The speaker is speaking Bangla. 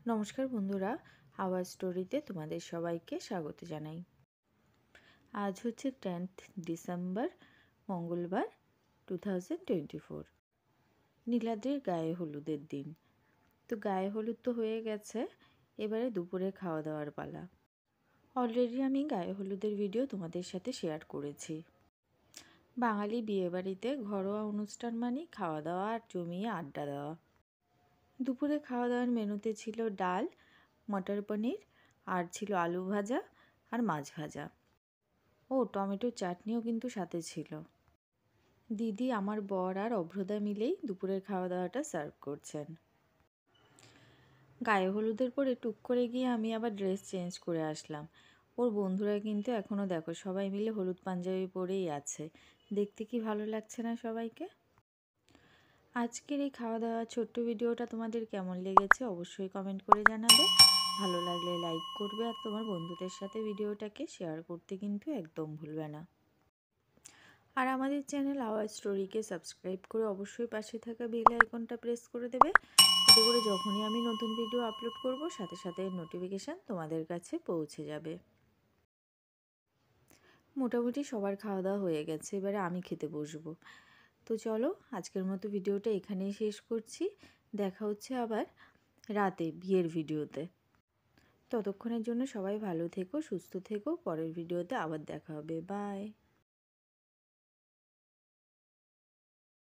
নমস্কার বন্ধুরা, আওয়ার স্টোরিতে তোমাদের সবাইকে স্বাগত জানাই। আজ হচ্ছে 10th ডিসেম্বর, মঙ্গলবার 2024। নীলাদ্রির গায়ে হলুদের দিন। তো গায়ে হলুদ তো হয়ে গেছে, এবারে দুপুরে খাওয়া দাওয়ার পালা। অলরেডি আমি গায়ে হলুদের ভিডিও তোমাদের সাথে শেয়ার করেছি। বাঙালি বিয়েবাড়িতে ঘরোয়া অনুষ্ঠান মানে খাওয়া দাওয়া আর জমিয়ে আড্ডা দেওয়া। দুপুরে খাওয়া দাওয়ার মেনুতে ছিল ডাল, মটর পনির, আর ছিল আলু ভাজা আর মাছ ভাজা। ও টমেটোর চাটনিও কিন্তু সাথে ছিল। দিদি, আমার বর আর অভ্রদা মিলেই দুপুরের খাওয়া দাওয়াটা সার্ভ করছেন। গায়ে হলুদের পরে টুক করে গিয়ে আমি আবার ড্রেস চেঞ্জ করে আসলাম। ওর বন্ধুরা কিন্তু এখনও দেখো সবাই মিলে হলুদ পাঞ্জাবি পরেই আছে। দেখতে কি ভালো লাগছে না সবাইকে? আজকের এই খাওয়া দাওয়া ছোট্ট ভিডিওটা তোমাদের কেমন লেগেছে অবশ্যই কমেন্ট করে জানাবে। ভালো লাগলে লাইক করবে আর তোমার বন্ধুদের সাথে ভিডিওটাকে শেয়ার করতে কিন্তু একদম ভুলবে না। আর আমাদের চ্যানেল আওয়ার স্টোরিকে সাবস্ক্রাইব করে অবশ্যই পাশে থাকা বেল আইকনটা প্রেস করে দেবে, এতে করে যখনই আমি নতুন ভিডিও আপলোড করব সাথে সাথে নোটিফিকেশান তোমাদের কাছে পৌঁছে যাবে। মোটামুটি সবার খাওয়া দাওয়া হয়ে গেছে, এবারে আমি খেতে বসবো। তো চলো, আজকের মতো ভিডিওটা এখানেই শেষ করছি। দেখা হচ্ছে আবার রাতে বিয়ের ভিডিওতে। ততক্ষণের জন্য সবাই ভালো থেকো, সুস্থ থেকো। পরের ভিডিওতে আবার দেখা হবে। বাই।